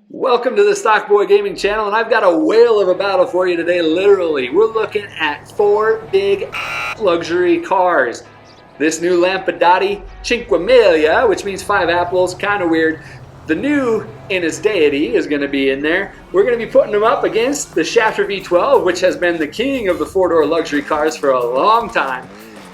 Welcome to the Stockboy Gaming channel, and I've got a whale of a battle for you today, literally. We're looking at 4 big luxury cars. This new Lampadati Cinquemila, which means 5 apples, kind of weird. The new Enus Diety is going to be in there. We're going to be putting them up against the Schafter V12, which has been the king of the 4-door luxury cars for a long time,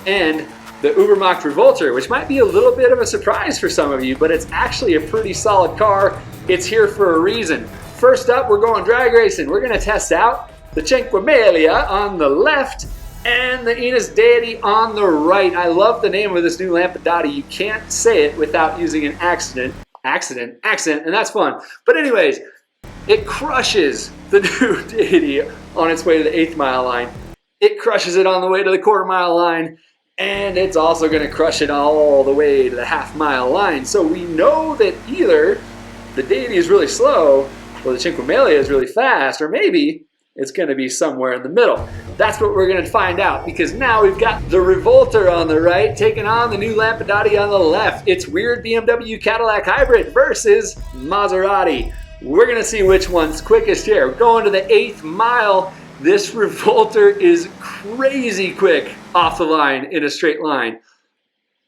and the Ubermacht Revolter, which might be a little bit of a surprise for some of you, but it's actually a pretty solid car. It's here for a reason. First up, we're going drag racing. We're going to test out the Cinquemila on the left and the Enus Diety on the right. I love the name of this new Lampadati. You can't say it without using an accent, and that's fun. But anyways, it crushes the new Deity on its way to the 1/8 mile line. It crushes it on the way to the 1/4 mile line. And it's also going to crush it all the way to the 1/2 mile line. So we know that either the Deity is really slow, or the Cinquemila is really fast, or maybe it's going to be somewhere in the middle. That's what we're going to find out, because now we've got the Revolter on the right taking on the new Lampadati on the left. It's weird BMW Cadillac hybrid versus Maserati. We're going to see which one's quickest here. Going to the 1/8 mile. This Revolter is crazy quick off the line in a straight line.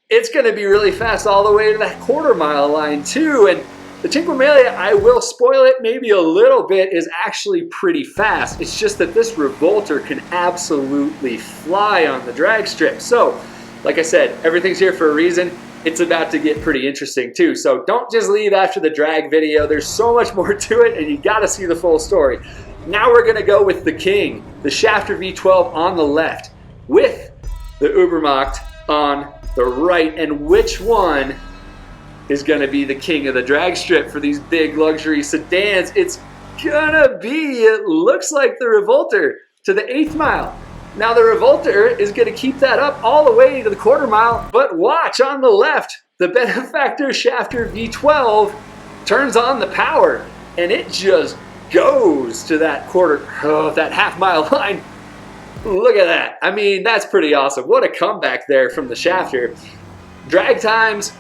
It's going to be really fast all the way to that 1/4 mile line too. And the Cinquemila, I will spoil it maybe a little bit, is actually pretty fast. It's just that this Revolter can absolutely fly on the drag strip. So, like I said, everything's here for a reason. It's about to get pretty interesting too. So don't just leave after the drag video. There's so much more to it, and you got to see the full story. Now we're going to go with the king, the Schafter V12 on the left, with the Ubermacht on the right. And which one is going to be the king of the drag strip for these big luxury sedans? It's going to be, it looks like, the Revolter to the 1/8 mile. Now the Revolter is going to keep that up all the way to the 1/4 mile, but watch on the left, the benefactor Schafter V12 turns on the power, and it just goes to that that 1/2 mile line. Look at that. I mean, that's pretty awesome. What a comeback there from the Schafter. Drag times,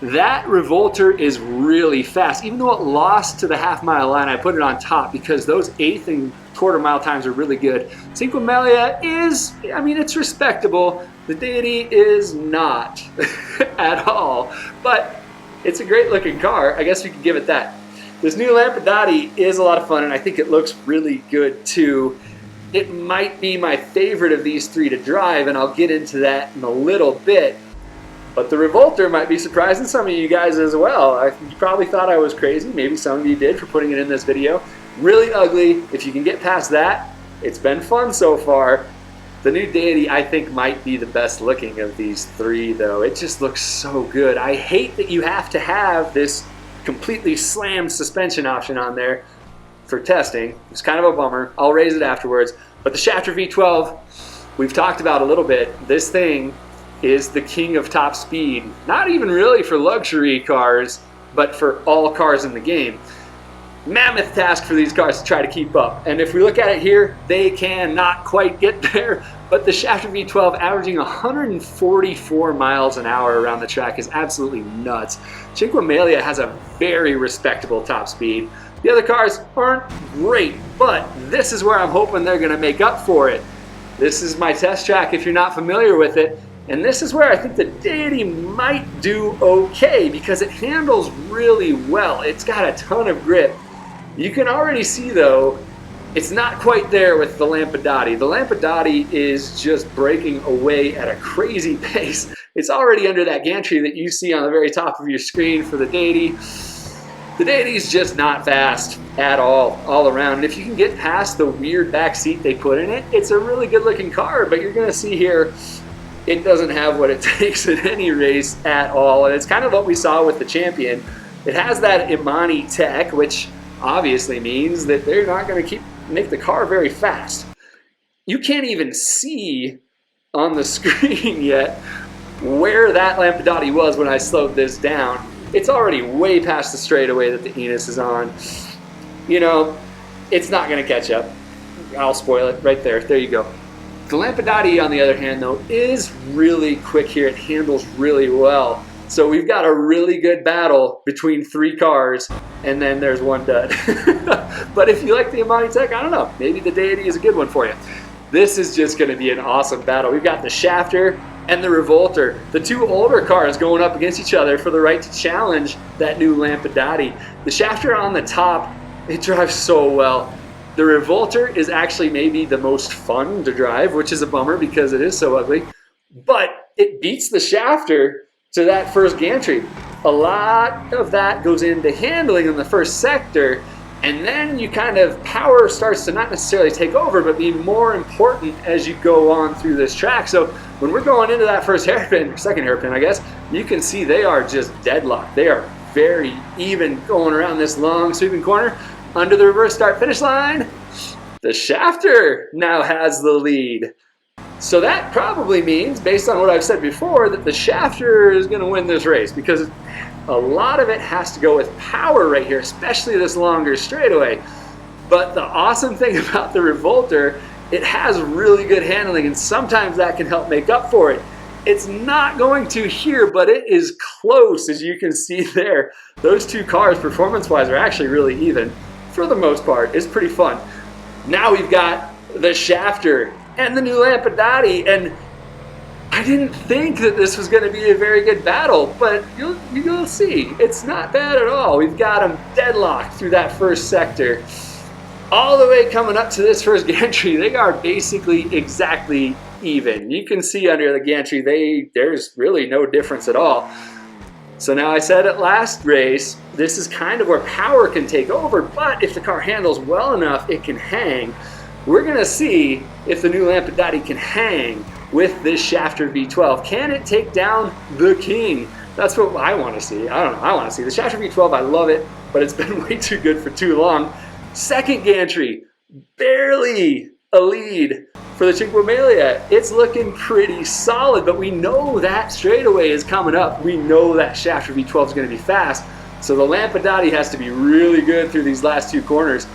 that Revolter is really fast. Even though it lost to the 1/2 mile line, I put it on top because those 1/8 and 1/4 mile times are really good. Cinquemila is, I mean, it's respectable. The Deity is not at all, but it's a great looking car. I guess we could give it that. This new Lampadati is a lot of fun, and I think it looks really good too. It might be my favorite of these 3 to drive, and I'll get into that in a little bit. But the Revolter might be surprising some of you guys as well. You probably thought I was crazy. Maybe some of you did for putting it in this video. Really ugly. If you can get past that, it's been fun so far. The new Deity, I think, might be the best looking of these 3, though. It just looks so good. I hate that you have to have this completely slammed suspension option on there for testing. It's kind of a bummer. I'll raise it afterwards. But the Schafter V12, we've talked about a little bit. This thing is the king of top speed. Not even really for luxury cars, but for all cars in the game. Mammoth task for these cars to try to keep up. And if we look at it here, they cannot quite get there. But the Schafter V12 averaging 144 miles an hour around the track is absolutely nuts. Cinquemila has a very respectable top speed. The other cars aren't great, but this is where I'm hoping they're going to make up for it. This is my test track if you're not familiar with it. And this is where I think the Deity might do okay because it handles really well. It's got a ton of grip. You can already see, though, it's not quite there with the Lampadati. The Lampadati is just breaking away at a crazy pace. It's already under that gantry that you see on the very top of your screen for the Deity. The Deity's just not fast at all around. And if you can get past the weird back seat they put in it, it's a really good looking car, but you're gonna see here, it doesn't have what it takes in any race at all. And it's kind of what we saw with the Champion. It has that Imani tech, which obviously means that they're not going to make the car very fast. You can't even see on the screen yet where that Lampadati was when I slowed this down. It's already way past the straightaway that the Enus is on. You know, it's not going to catch up. I'll spoil it right there. There you go. The Lampadati, on the other hand, though, is really quick here. It handles really well. So we've got a really good battle between 3 cars, and then there's one dud. But if you like the Amani Tech, I don't know, maybe the Deity is a good one for you. This is just going to be an awesome battle. We've got the Schafter and the Revolter, the 2 older cars going up against each other for the right to challenge that new Lampadati. The Schafter on the top, it drives so well. The Revolter is actually maybe the most fun to drive, which is a bummer because it is so ugly. But it beats the Schafter to that first gantry. A lot of that goes into handling in the first sector, and then you kind of, power starts to not necessarily take over, but be more important as you go on through this track. So when we're going into that first hairpin, second hairpin, I guess, you can see they are just deadlocked. They are very even going around this long sweeping corner. Under the reverse start finish line, the Schafter now has the lead. So that probably means, based on what I've said before, that the Schafter is going to win this race, because a lot of it has to go with power right here, especially this longer straightaway. But the awesome thing about the Revolter, it has really good handling, and sometimes that can help make up for it. It's not going to here, but it is close, as you can see there. Those 2 cars, performance-wise, are actually really even. For the most part, it's pretty fun. Now we've got the Schafter and the new Lampadati, and I didn't think that this was going to be a very good battle, but you'll see. It's not bad at all. We've got them deadlocked through that first sector. All the way coming up to this first gantry, they are basically exactly even. You can see under the gantry, there's really no difference at all. So now, I said at last race, this is kind of where power can take over, but if the car handles well enough, it can hang. We're going to see if the new Lampadati can hang with this Schafter V12. Can it take down the king? That's what I want to see. I don't know. I want to see the Schafter V12. I love it, but it's been way too good for too long. Second gantry, barely a lead for the Cinquemila. It's looking pretty solid, but we know that straightaway is coming up. We know that Schafter V12 is going to be fast. So the Lampadati has to be really good through these last 2 corners.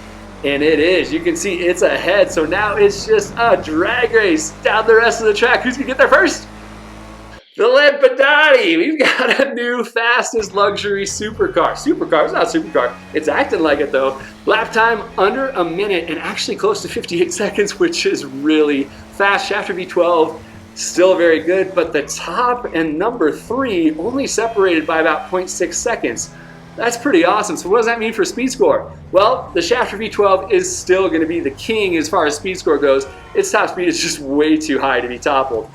And it is. You can see it's ahead. So now it's just a drag race down the rest of the track. Who's going to get there first? The Lampadati. We've got a new fastest luxury supercar. Supercar, it's not a supercar. It's acting like it though. Lap time under a minute and actually close to 58 seconds, which is really fast. Schafter V12, still very good, but the top and number 3 only separated by about 0.6 seconds. That's pretty awesome. So what does that mean for speed score? Well, the Schafter V12 is still going to be the king as far as speed score goes. Its top speed is just way too high to be toppled.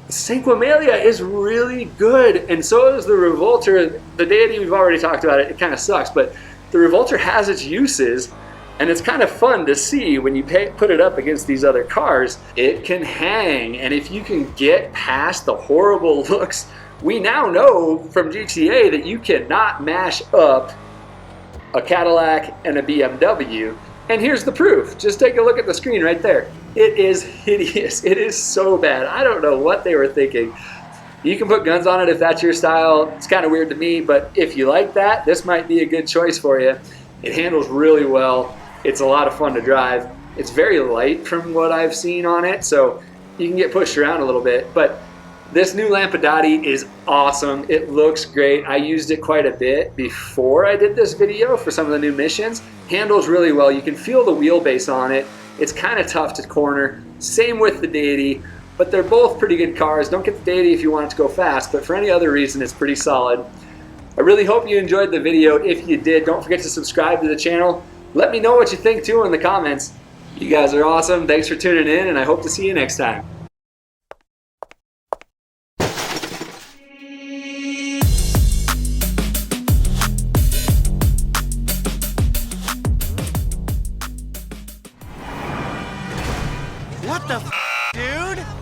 The Cinquemila is really good, and so is the Revolter. The Deity, we've already talked about it. It kind of sucks, but the Revolter has its uses, and it's kind of fun to see when you put it up against these other cars. It can hang, and if you can get past the horrible looks, we now know from GTA that you cannot mash up a Cadillac and a BMW. And here's the proof. Just take a look at the screen right there. It is hideous. It is so bad. I don't know what they were thinking. You can put guns on it if that's your style. It's kind of weird to me, but if you like that, this might be a good choice for you. It handles really well. It's a lot of fun to drive. It's very light from what I've seen on it, so you can get pushed around a little bit. But this new Lampadati is awesome. It looks great. I used it quite a bit before I did this video for some of the new missions. Handles really well. You can feel the wheelbase on it. It's kind of tough to corner. Same with the Deity, but they're both pretty good cars. Don't get the Deity if you want it to go fast, but for any other reason, it's pretty solid. I really hope you enjoyed the video. If you did, don't forget to subscribe to the channel. Let me know what you think too in the comments. You guys are awesome. Thanks for tuning in, and I hope to see you next time. What the f, dude?